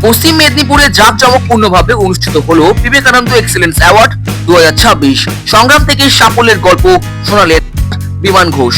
পশ্চিম মেদিনীপুরে জাঁকজমকপূর্ণভাবে অনুষ্ঠিত হলো বিবেকানন্দ এক্সেলেন্স অ্যাওয়ার্ড 2026। সংগ্রাম থেকে সাফল্যের গল্প শোনালেন বিমান ঘোষ।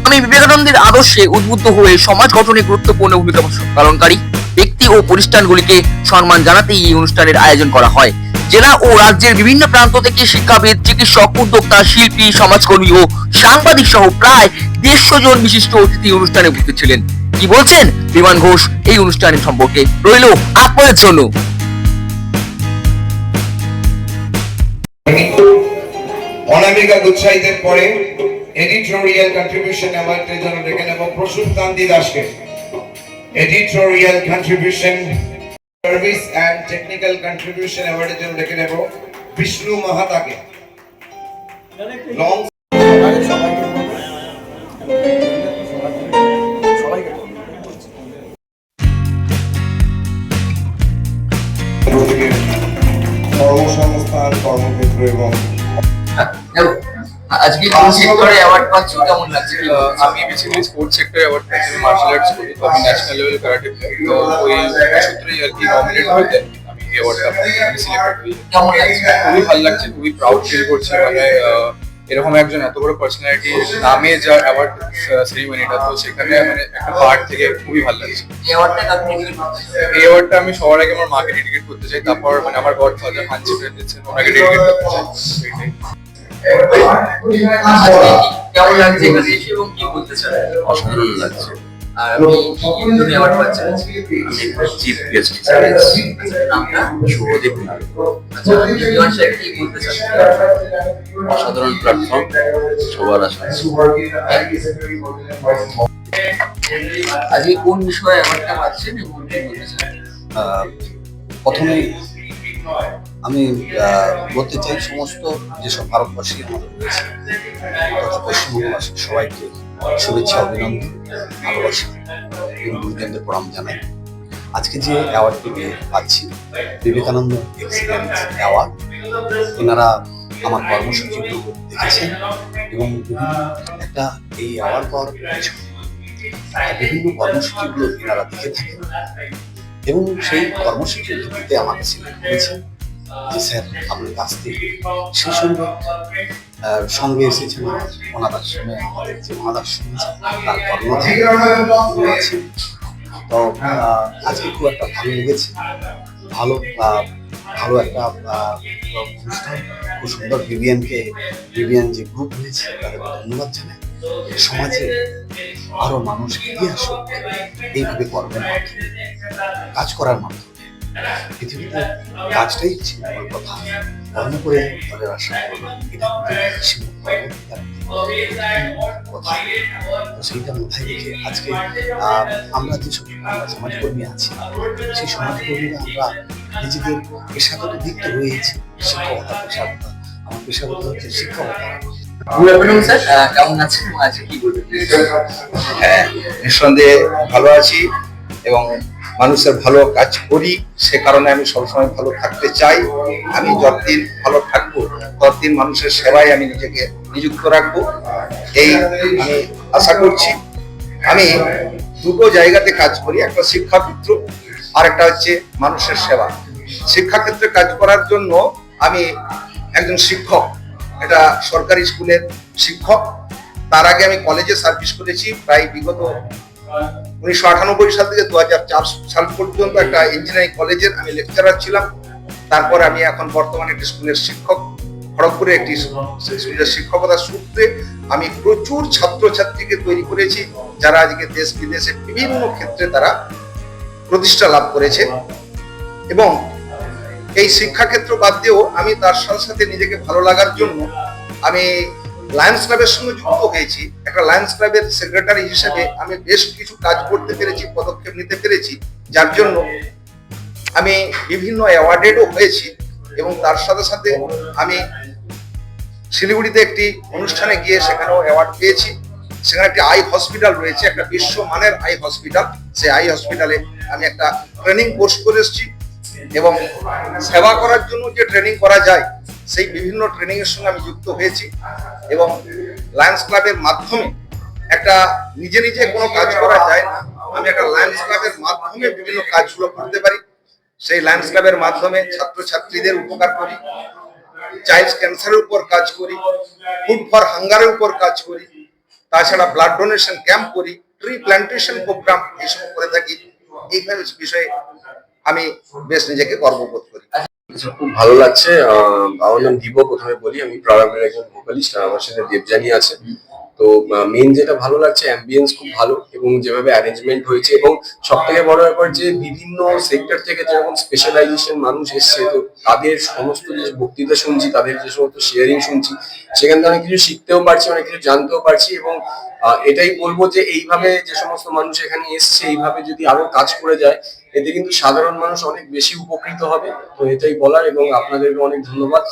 আমি বিবেকানন্দের আদর্শে উদ্বুদ্ধ হয়ে সমাজ গঠনে গুরুত্বপূর্ণ ভূমিকা পালনকারী ব্যক্তি ও প্রতিষ্ঠানগুলিকে সম্মান জানাতে এই অনুষ্ঠানের আয়োজন করা হয়। জেলা ও রাজ্যের বিভিন্ন প্রান্ত থেকে শিক্ষাবিদ, চিকিৎসক, উদ্যোক্তা, শিল্পী, সমাজকর্মী ও সাংবাদিক সহ প্রায় 150 জন বিশিষ্ট অতিথি অনুষ্ঠানে উপস্থিত ছিলেন। কি বলছেন বিমান ঘোষ এই অনুষ্ঠানের সম্পর্কে, রইল আপনাদের জন্য। অনামিকা গুচ্ছাইতের পরে এডিটোরিয়াল কন্ট্রিবিউশন অ্যাওয়ার্ডের জন্য ডেকে নেব প্রসূন কান্তি দাসকে। Editorial contribution service and technical contribution অ্যাওয়ার্ডের জন্য ডেকে নেব বিষ্ণু মাহাতাকে। লং কর্মসংস্থান, কর্মক্ষেত্র এবং আজকে কোন সেক্টরে অ্যাওয়ার্ড পাচ্ছি, কেমন লাগছে? আমি বেসিক্যালি স্পোর্টস সেক্টরে অ্যাওয়ার্ড পাচ্ছি, মার্শাল আর্টস করি, তো আমি ন্যাশনাল লেভেল ক্যারাটে প্লেয়ার, তো ওই সূত্রেই আর কি নমিনেট হতে আমি এই অ্যাওয়ার্ডটা সিলেক্ট করি। কেমন লাগছে? খুবই ভালো লাগছে, খুবই প্রাউড ফিল করছি। মানে এরকম একজন এত বড় পার্সোনালিটি নামে যা অ্যাওয়ার্ড সেরিমনিটা, তো সেখানে মানে একটা পার্ট থেকে খুবই ভালো লাগছে। এই অ্যাওয়ার্ডটা কাকে ডেডিকেট করতে চাই? এই অ্যাওয়ার্ডটা আমি সবার আগে আমার মাকে ডেডিকেট করতে চাই, তারপর মানে আমার গডফাদার হানসি ফ্রেন্ড দিচ্ছেন, ওনাকে ডেডিকেট করতে চাই। সেইটাই। কেমন লাগছে এখানে এসে এবং কি বলতে চান? অসাধারণ লাগছে। আর আপনি কি ধরনের অ্যাওয়ার্ড পাচ্ছেন? চিফ গেস্ট নামটা? শুভদীপ নাগ। আচ্ছা, বিমান সাহেব কি বলতে চান? অসাধারণ প্ল্যাটফর্ম, সবার আশা। আজকে কোন বিষয়ে অ্যাওয়ার্ডটা পাচ্ছেন এবং কি বলতে চান? প্রথমে আমি বলতে চাই সমস্ত যেসব ভারতবাসী আমাদের রয়েছে তথা পশ্চিমবঙ্গবাসী সবাইকে শুভেচ্ছা, অভিনন্দন, ভালোবাসা এবং গুরুজনদের প্রণাম জানাই। আজকে যে অ্যাওয়ার্ডটি পাচ্ছি, বিবেকানন্দ এক্সেলেন্স অ্যাওয়ার্ড, এনারা আমার কর্মসূচিগুলো দেখেছেন এবং একটা এই অ্যাওয়ার্ড পাওয়ার পিছনে বিভিন্ন কর্মসূচিগুলো এনারা দেখে থাকেন এবং সেই কর্মসূচির ভিত্তিতে আমাকে সিলেক্ট করেছেন যে স্যার আপনার কাছ থেকে সেই সঙ্গে এসেছেন ওনার আশ্রমে, আমাদের যে ওনার আশ্রমে তার কর্ম আছে। তো আজকে খুব একটা ভালো লেগেছে, ভালো একটা অনুষ্ঠান, খুব সুন্দর। বিবিএন যে গ্রুপ হয়েছে তাদের ধন্যবাদ জানাই। সমাজে আরো মানুষ এগিয়ে আসুক এইভাবে কর্মের মাধ্যমে, কাজ করার মাধ্যমে। পৃথিবীতে কাজটাই ছিল আমার কথা, কর্ম করে তাদের আশা করবো, এটা কথা। সেইটা মাথায় রেখে আজকে আমরা যেসব সমাজকর্মী আছি, সেই সমাজকর্মীরা আমরা নিজেদের পেশাগত দিক তো রয়েছে, শিক্ষকতা পেশাগত, আমার পেশাগত হচ্ছে শিক্ষকতা। কেমন আছেন? আজকে কি বলবেন? হ্যাঁ, নিঃসন্দেহে ভালো আছি এবং মানুষের ভালো কাজ করি, সে কারণে আমি সবসময় ভালো থাকতে চাই। আমি যতদিন ভালো থাকবো ততদিন মানুষের সেবায় আমি নিজেকে নিযুক্ত রাখবো, এই আমি আশা করছি। আমি দুটো জায়গাতে কাজ করি, একটা শিক্ষাক্ষেত্র আর একটা হচ্ছে মানুষের সেবা। শিক্ষাক্ষেত্রে কাজ করার জন্য আমি একজন শিক্ষক, এটা সরকারি স্কুলের শিক্ষক। তার আগে আমি কলেজে সার্ভিস করেছি প্রায় বিগত 1998 সাল থেকে 2004 সাল পর্যন্ত একটা ইঞ্জিনিয়ারিং কলেজের আমি লেকচারার ছিলাম। তারপর আমি এখন বর্তমানে একটি স্কুলের শিক্ষক, খড়গপুরে একটি স্কুলের শিক্ষকতার সূত্রে আমি প্রচুর ছাত্রছাত্রীকে তৈরি করেছি, যারা আজকে দেশ বিদেশে বিভিন্ন ক্ষেত্রে তারা প্রতিষ্ঠা লাভ করেছে। এবং এই শিক্ষাক্ষেত্র বাদ দিয়েও আমি তার সাথে সাথে নিজেকে ভালো লাগার জন্য আমি লায়ন্স ক্লাবের সঙ্গে যুক্ত হয়েছি। একটা লায়ন্স ক্লাবের সেক্রেটারি হিসেবে আমি বেশ কিছু কাজ করতে পেরেছি, পদক্ষেপ নিতে পেরেছি, যার জন্য আমি বিভিন্ন অ্যাওয়ার্ডেডও হয়েছি। এবং তার সাথে সাথে আমি শিলিগুড়িতে একটি অনুষ্ঠানে গিয়ে সেখানেও অ্যাওয়ার্ড পেয়েছি। সেখানে একটি আই হসপিটাল রয়েছে, একটা বিশ্বমানের আই হসপিটাল। সেই আই হসপিটালে আমি একটা ট্রেনিং কোর্স করে এসেছি এবং সেবা করার জন্য যে ট্রেনিং করা যায় সেই বিভিন্ন ট্রেনিং এর সঙ্গে আমি যুক্ত হয়েছি। এবং লায়ন্স ক্লাবের মাধ্যমে একটা নিজে নিজে কোনো কাজ করা যায় না, আমি একটা লায়ন্স ক্লাবের মাধ্যমে বিভিন্ন কাজগুলো করতে পারি। সেই লায়ন্স ক্লাবের মাধ্যমে ছাত্রছাত্রীদের উপকার করি, চাইল্ড ক্যান্সারের উপর কাজ করি, ফুড ফর হাঙ্গারের উপর কাজ করি, তাছাড়া ব্লাড ডোনেশন ক্যাম্প করি, ট্রি প্ল্যান্টেশন প্রোগ্রাম এইসব করে থাকি। এই বিষয়ে আমি বেশ নিজেকে গর্ববোধ করি। খুব ভালো লাগছে। আমার নাম দীপ, প্রথমে বলি আমি প্রারম্ভের একজন ভোকালিস্ট, আমার সাথে দেবযানী আছে। তো মেন যেটা ভালো লাগছে, অ্যাম্বিয়েন্স খুব ভালো এবং যেভাবে অ্যারেঞ্জমেন্ট হয়েছে, এবং সব থেকে বড় ব্যাপার যে বিভিন্ন সেক্টর থেকে যেরকম স্পেশালাইজেশন মানুষ এসছে, তো তাদের সমস্ত যে বক্তৃতা শুনছি, তাদের যে সমস্ত শেয়ারিং শুনছি, সেখান থেকে অনেক কিছু শিখতেও পারছি, অনেক কিছু জানতেও পারছি। এবং এটাই বলবো যে এইভাবে যে সমস্ত মানুষ এখানে এসছে, এইভাবে যদি আরো কাজ করে যায়, এতে কিন্তু সাধারণ মানুষ অনেক বেশি উপকৃত হবে। তো এটাই বলার, এবং আপনাদেরকে অনেক ধন্যবাদ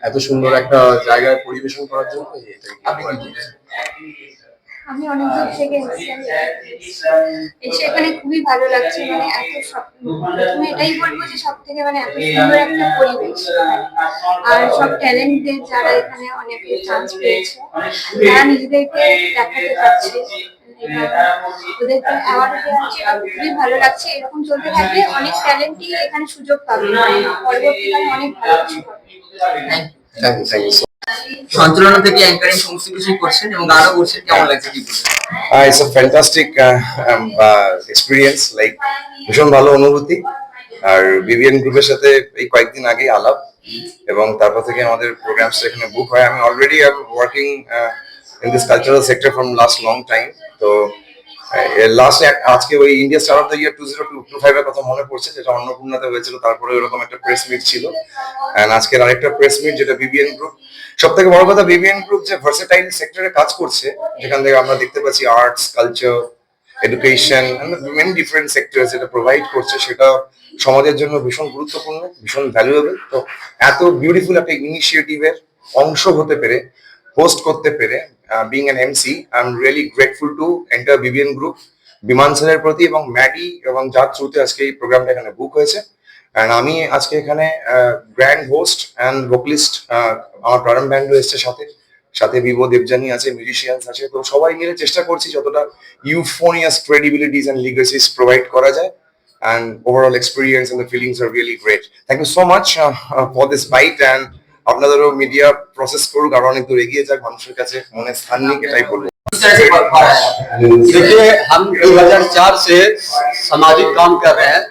এত সুন্দর একটা জায়গায় পরিবেশন করার জন্য। আমি অনেক দূর থেকে এসে এখানে খুবই ভালো লাগছে। মানে এত প্রথমে এটাই বলবো যে সব থেকে মানে এত সুন্দর একটা পরিবেশ, আর সব ট্যালেন্টেড যারা এখানে অনেক চান্স পেয়েছে, তারা নিজেদেরকে দেখাতে পারছে, ওদেরকে অ্যাওয়ার্ড দেওয়া হচ্ছে, খুবই ভালো লাগছে। এরকম চলতে থাকলে অনেক ট্যালেন্টই এখানে সুযোগ পাবে, পরবর্তীকালে অনেক ভালো কিছু হবে। সঞ্চালনা থেকে অ্যাঙ্কারিং সমস্ত কিছুই করছেন এবং গানও করছেন, কেমন লাগছে, কি বলছেন? It's a fantastic experience, like ভীষণ ভালো অনুভূতি। আর বিবিএন গ্রুপের সাথে এই কয়েকদিন আগেই আলাপ, এবং তারপর থেকে আমাদের প্রোগ্রামস এখানে বুক হয়। আমি already working in this cultural sector from last long time. তো লাস্ট আজকে ওই India star of the year 2025 এর কথা মনে পড়ছে, যেটা অন্নপূর্ণাতে হয়েছিল। তারপরে ওরকম একটা প্রেস মিট ছিল, এন্ড আজকের আরেকটা প্রেস মিট, যেটা বিবিএন গ্রুপ। সব থেকে বড় কথা, বিবিএন গ্রুপ যে ভার্সেটাইল সেক্টরে কাজ করছে, যেখান থেকে আমরা দেখতে পাচ্ছি arts, culture, education, many different sectors যেটা প্রোভাইড করছে, সেটা সমাজের জন্য ভীষণ গুরুত্বপূর্ণ, ভীষণ ভ্যালুয়েবল। তো এত বিউটিফুল একটা ইনিশিয়েটিভের অংশ হতে পেরে, হোস্ট করতে পেরে, being an MC, I'm really grateful to enter BBN Group, বিমান স্যারের প্রতি, এবং ম্যাডি এবং যার থ্রুতে আজকে এই প্রোগ্রামটা এখানে বুক হয়েছে। এন্ড আমি আজকে এখানে গ্র্যান্ড হোস্ট অ্যান্ড ভোকালিস্ট, আমার প্রারম্ভ ব্যান্ডও এসছে সাথে, সাথে বিভো, দেবযানী আছে, মিউজিশিয়ানস আছে। তো সবাই মিলে চেষ্টা করছি যতটা ইউফোনিয়াস ক্রেডিবিলিটিস অ্যান্ড লিগাসিস প্রোভাইড করা যায়। And overall experience and the feelings are really great. Thank you so much for this bite, and আপনাদেরও মিডিয়া প্রসেস করুক, আরো অনেক দূর এগিয়ে যাক, মানুষের কাছে মনে স্থান নিক, এটাই বলবো। देखिए, हम 2004 से सामाजिक काम कर रहे हैं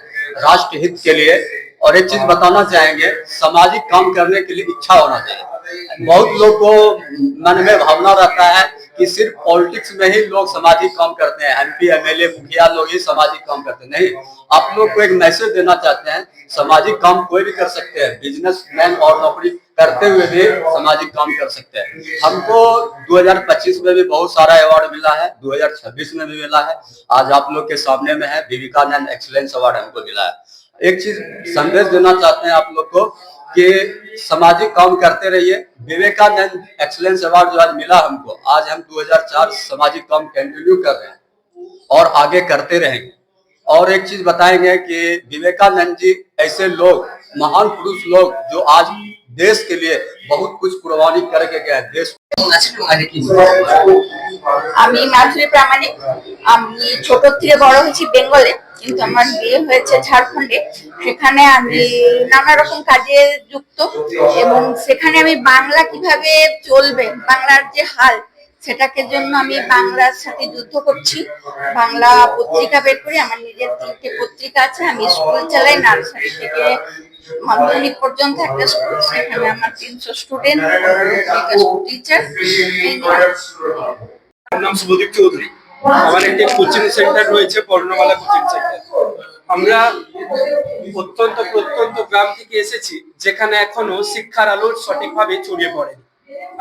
राष्ट्र हित के लिए, और एक चीज बताना चाहेंगे, सामाजिक काम करने के लिए इच्छा होना चाहिए। बहुत लोग को मन में भावना रहता है कि सिर्फ पॉलिटिक्स में ही लोग सामाजिक काम करते हैं, एमपी, एमएलए, मुखिया लोग ही सामाजिक काम करते हैं। नहीं, आप लोग को एक मैसेज देना चाहते हैं, सामाजिक काम कोई भी कर सकते हैं, बिजनेसमैन और नौकरी करते हुए भी सामाजिक काम कर सकते हैं। हमको 2025 में भी बहुत सारा अवार्ड मिला है, 2026 में भी मिला है, आज आप लोग के सामने में है विवेकानंद एक्सीलेंस अवार्ड हमको मिला है। एक चीज संदेश देना चाहते हैं आप लोग को कि सामाजिक काम करते रहिए। विवेकानंद एक्सीलेंस अवार्ड जो आज मिला हमको, आज हम 2004 सामाजिक काम कंटिन्यू कर रहे हैं और आगे करते रहेंगे। और एक चीज बताएंगे कि विवेकानंद जी ऐसे लोग, महान पुरुष लोग, जो आज देश के लिए बहुत कुछ कुर्बानी करके गए। देश আমি মাধুরী প্রামাণিক। আমি ছোট থেকে বড় হয়েছি বেঙ্গলে, কিন্তু আমার বিয়ে হয়েছে ঝাড়খণ্ডে। সেখানে আমি নানা রকম কাজে যুক্ত, এবং সেখানে আমি বাংলা কিভাবে চলবে, বাংলার যে হাল, সেটাকে জন্য আমি বাংলার সাথে যুদ্ধ করছি। বাংলা পত্রিকা বের করি, আমার নিজের 3টে পত্রিকা আছে। আমি স্কুল চালাই, নার্সারি থেকে মাধ্যমিক পর্যন্ত একটা স্কুল, সেখানে আমার 300 স্টুডেন্ট, টিচার। আমার নাম শুভদীপ চৌধুরী। আমার একটি কোচিং সেন্টার রয়েছে, বর্ণমালা কোচিং সেন্টার। আমরা অত্যন্ত প্রত্যন্ত গ্রাম থেকে এসেছি, যেখানে এখনো শিক্ষার আলো সঠিকভাবে ছড়িয়ে পড়েনি।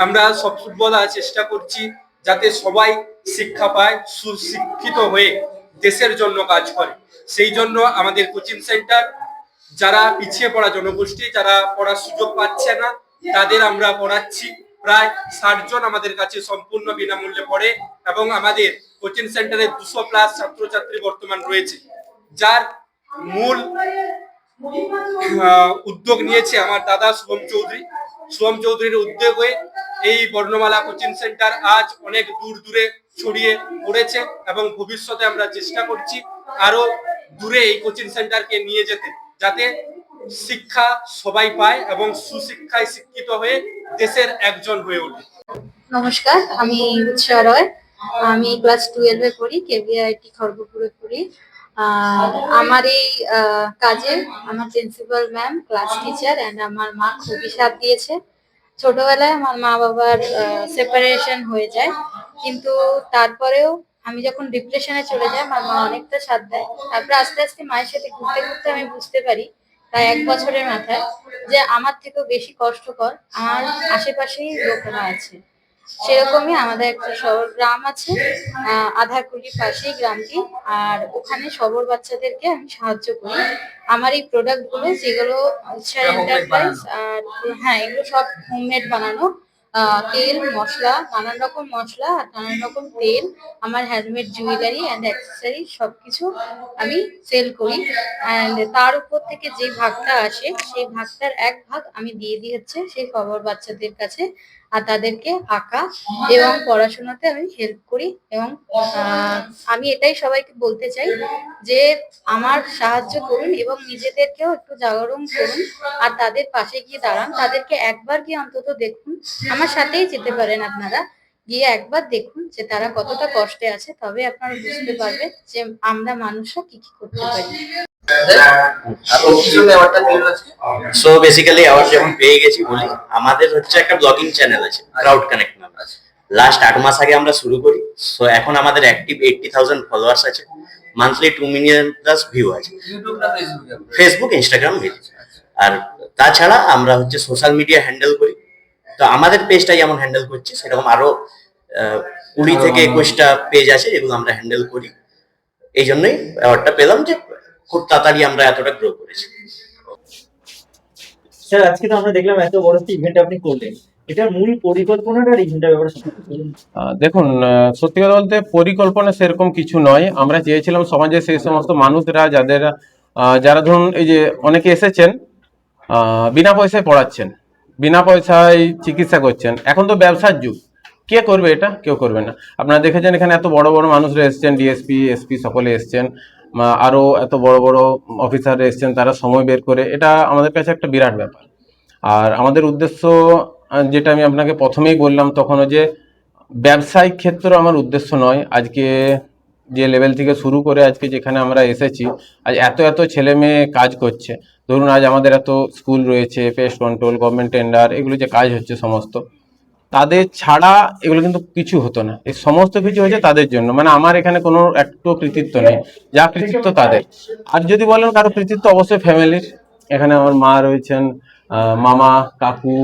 আমরা সর্বদা চেষ্টা করছি যাতে সবাই শিক্ষা পায়, সুশিক্ষিত হয়ে দেশের জন্য কাজ করে। সেই জন্য আমাদের কোচিং সেন্টার, যারা পিছিয়ে পড়া জনগোষ্ঠী, যারা পড়ার সুযোগ পাচ্ছে না, তাদের আমরা পড়াচ্ছি। প্রায় 60 জন আমাদের কাছে সম্পূর্ণ বিনামূল্যে পড়ে, এবং আমাদের কোচিং সেন্টারে 200+ ছাত্রছাত্রী বর্তমান রয়েছে। যার মূল উদ্যোগ নিয়েছে আমার দাদা শুভম চৌধুরী। শুভম চৌধুরীর উদ্যোগে এই বর্ণমালা কোচিং সেন্টার আজ অনেক দূর দূরে ছড়িয়ে পড়েছে এবং ভবিষ্যতে আমরা চেষ্টা করছি আরো দূরে এই কোচিং সেন্টারকে নিয়ে যেতে, যাতে শিক্ষা সবাই পায় এবং সুশিক্ষায় শিক্ষিত হয়ে দেশের একজন হয়ে ওঠে। নমস্কার, আমি উৎসা রয়। আমি ক্লাস 12-এ পড়ি, কেভিআইটি খড়গপুরে পড়ি। আর আমার এই কাজে আমার principal ma'am, class teacher and আমার মা খুবই সাথ দিয়েছে। ছোটবেলায় আমার মা বাবার সেপারেশন হয়ে যায়, কিন্তু তারপরেও আমি যখন ডিপ্রেশনে চলে যাই আমার মা অনেকটা সাথ দেয়। তারপরে আস্তে আস্তে মায়ের সাথে ঘুরতে ঘুরতে আমি বুঝতে পারি প্রায় 1 বছরের মাথায় যে আমার থেকেও বেশি কষ্টকর আমার আশেপাশেই লোকেরা আছে। সেরকমই আমাদের একটা শহর গ্রাম আছে, আধারকুলির পাশেই গ্রামটি। আর ওখানে সবর বাচ্চাদেরকে আমি সাহায্য করি। আমার এই প্রোডাক্ট গুলো যেগুলো উৎসাহ এন্টারপ্রাইজ, আর হ্যাঁ এগুলো সব হোমমেড বানানো। তেল, মশলা, নানান রকম মশলা আর নানান রকম তেল, আমার হ্যান্ডমেড জুয়েলারি অ্যান্ড অ্যাক্সেসরি সবকিছু আমি সেল করি। অ্যান্ড তার উপর থেকে যে ভাগটা আসে সেই ভাগটার 1 ভাগ আমি দিয়ে দিই হচ্ছে সেই খবর বাচ্চাদের কাছে। আর তাদেরকে আঁকা এবং পড়াশোনাতে আমি হেল্প করি। এবং আমি এটাই সবাইকে বলতে চাই যে আমার সাহায্য করুন এবং নিজেদেরকেও একটু জাগরণ করুন আর তাদের পাশে গিয়ে দাঁড়ান। তাদেরকে একবার গিয়ে অন্তত দেখুন, আমার সাথেই যেতে পারেন আপনারা, গিয়ে একবার দেখুন যে তারা কতটা কষ্টে আছে, তবে আপনারা বুঝতে পারবেন যে আমরা মানুষরা কি কি করতে পারি। সো বেসিক্যালি অ্যাওয়ার্ড যখন পেয়ে গেছি বলি, আমাদের হচ্ছে একটা ব্লগিং চ্যানেল আছে ক্রাউড কানেক্ট নামে। লাস্ট 8 মাস আগে আমরা শুরু করি। সো এখন আমাদের অ্যাক্টিভ 80,000 ফলোয়ার্স আছে, মান্থলি 2 মিলিয়ন প্লাস ভিউ আছে, ফেসবুক, ইনস্টাগ্রাম, আর তাছাড়া আমরা হচ্ছে সোশ্যাল মিডিয়া হ্যান্ডেল করি। তো আমাদের পেজটা যেমন হ্যান্ডেল করছি সেরকম আরো 20 থেকে 21টা পেজ আছে যেগুলো আমরা হ্যান্ডেল করি। এই জন্যই অ্যাওয়ার্ডটা পেলাম যে খুব তাড়াতাড়ি আমরা এতটা গ্রো করেছি। স্যার, আজকে তো আমরা দেখলাম এত বড় একটা ইভেন্ট আপনি করলেন, এটার মূল পরিকল্পনাটা আর ইভেন্টের ব্যাপারে বলুন। দেখুন, সত্যি কথা বলতে পরিকল্পনা সেরকম কিছু নয়। আমরা চেয়েছিলাম সমাজে সেই সমস্ত মানুষরা যারা ধরুন এই যে অনেকে এসেছেন বিনা পয়সায় পড়াচ্ছেন, বিনা পয়সায় চিকিৎসা করছেন। এখন তো ব্যবসার যুগ, কে করবে এটা? কেউ করবে না। আপনারা দেখেছেন এখানে এত বড় বড় মানুষরা এসছেন, ডিএসপি, এসপি সকলে এসছেন, আরো এত বড় বড় অফিসার এসছেন, তারা সময় বের করে, এটা আমাদের কাছে একটা বিরাট ব্যাপার। আর আমাদের উদ্দেশ্য, যেটা আমি আপনাকে প্রথমেই বললাম তখনও, যে ব্যবসায়িক ক্ষেত্র আমার উদ্দেশ্য নয়। আজকে যে লেভেল থেকে শুরু করে আজকে যেখানে আমরা এসেছি, আজ এত এত ছেলে মেয়ে কাজ করছে। ধরুন আজ আমাদের এত স্কুল রয়েছে, পেস্ট কন্ট্রোল, গভর্নমেন্ট টেন্ডার, এগুলো যে কাজ হচ্ছে সমস্ত, তাদের ছাড়া এগুলো কিন্তু কিছু হতো না। এই সমস্ত কিছু হয়েছে তাদের জন্য। মানে আমার এখানে কোনো একটু কৃতিত্ব নেই, যা কৃতিত্ব তাদের। আর যদি বলেন কারো কৃতিত্ব, অবশ্যই ফ্যামিলির। এখানে আমার মা রয়েছেন, মামা, কাকু,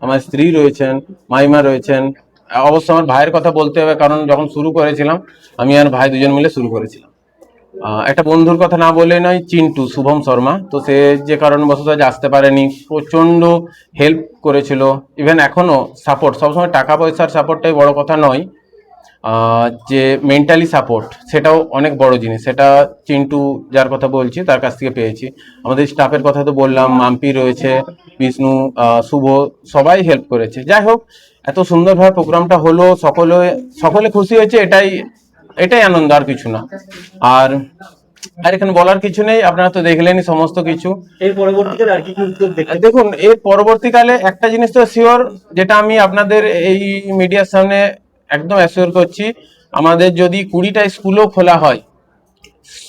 আমার স্ত্রী রয়েছেন, মাইমা রয়েছেন। অবশ্য আমার ভাইয়ের কথা বলতে হবে, কারণ যখন শুরু করেছিলাম আমি আর ভাই দুজন মিলে শুরু করেছিলাম। একটা বন্ধুর কথা না বলে নয়, চিন্টু, শুভম শর্মা। তো সে যে কারণবশত আজ আসতে পারেনি, প্রচণ্ড হেল্প করেছিল। ইভেন এখনও সাপোর্ট, সবসময় টাকা পয়সার সাপোর্টটাই বড় কথা নয়, যে মেন্টালি সাপোর্ট, সেটাও অনেক বড় জিনিস। সেটা চিন্টু, যার কথা বলছি, তার কাছ থেকে পেয়েছি। আমাদের স্টাফের কথা তো বললাম, মাম্পি রয়েছে, বিষ্ণু, শুভ, সবাই হেল্প করেছে। যাই হোক, এত সুন্দরভাবে প্রোগ্রামটা হলো, সকলে খুশি হয়েছে, এটাই আনন্দ, আর কিছু না। আর এখানে বলার কিছু নেই, আপনারা তো দেখলেনই সমস্ত কিছু। এর পরবর্তীকালে আর কি কি উদ্যোগ দেখেন? দেখুন, এর পরবর্তীকালে একটা জিনিস তো শিওর, যেটা আমি আপনাদের এই মিডিয়ার সামনে একদম অ্যাসিওর করছি, আমাদের যদি 20টা স্কুলও খোলা হয়,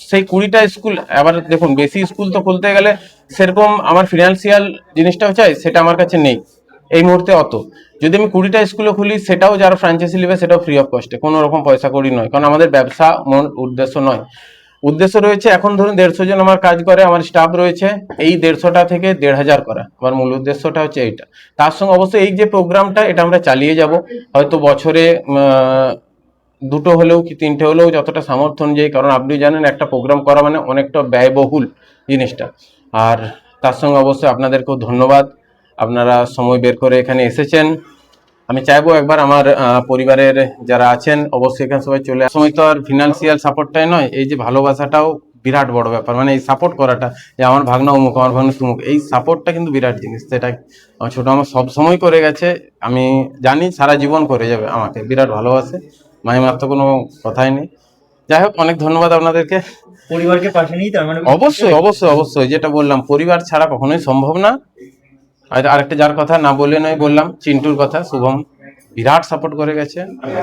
সেই 20টা স্কুল, আবার দেখুন বেশি স্কুল তো খুলতে গেলে সেরকম আমার ফিনান্সিয়াল জিনিসটাও চাই, সেটা আমার কাছে নেই এই মুহূর্তে অত। যদি আমি 20টা স্কুলও খুলি, সেটাও যারা ফ্র্যাঞ্চাইজি নেবে সেটাও ফ্রি অফ কস্টে, কোনো রকম পয়সা করি নয়। কারণ আমাদের ব্যবসা মূল উদ্দেশ্য নয়। উদ্দেশ্য রয়েছে, এখন ধরুন 150 জন আমার কাজ করে, আমার স্টাফ রয়েছে, এই 150টা থেকে 1,500 করা, আমার মূল উদ্দেশ্যটা হচ্ছে এইটা। তার সঙ্গে অবশ্যই এই যে প্রোগ্রামটা, এটা আমরা চালিয়ে যাব। হয়তো বছরে 2টো হলেও কি 3টে হলেও, যতটা সামর্থ্য অনুযায়ী। কারণ আপনি জানেন একটা প্রোগ্রাম করা মানে অনেকটা ব্যয়বহুল জিনিসটা। আর তার সঙ্গে অবশ্যই আপনাদেরকেও ধন্যবাদ, আপনারা সময় বের করে এখানে এসেছেন। আমি চাইবো একবার আমার পরিবারের যারা আছেন অবশ্যই এখানে সবাই চলে আসে। সময় তো আর ফিনান্সিয়াল সাপোর্টটাই নয়, এই যে ভালোবাসাটাও বিরাট বড় ব্যাপার। মানে এই সাপোর্ট করাটা, যে আমার ভাগনা অমুক, আমার ভাগনা তুমুক, এই সাপোর্টটা কিন্তু বিরাট জিনিস। সেটা আমার ছোট আমার সব সময় করে গেছে, আমি জানি সারা জীবন করে যাবে আমাকে, বিরাট ভালোবাসে। মাহিমার তো কোনো কথাই নেই। যাই হোক, অনেক ধন্যবাদ আপনাদেরকে। পরিবারকে পাশে নিয়ে তার মানে অবশ্যই অবশ্যই অবশ্যই, যেটা বললাম, পরিবার ছাড়া কখনোই সম্ভব না। আর আরেকটা যার কথা না বলে নয় বললাম, চিন্টুর কথা। শুভম বিরাট সাপোর্ট করে গেছে,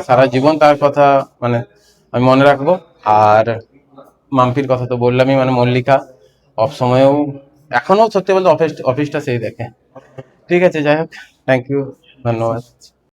সারা জীবন তার কথা মানে আমি মনে রাখবো। আর মাম্পির কথা তো বললামই, মানে মল্লিকা অফ সময়েও এখনো সত্যি বলতে অফিসটা সেই দেখে। ঠিক আছে, যাই হোক, থ্যাংক ইউ, ধন্যবাদ।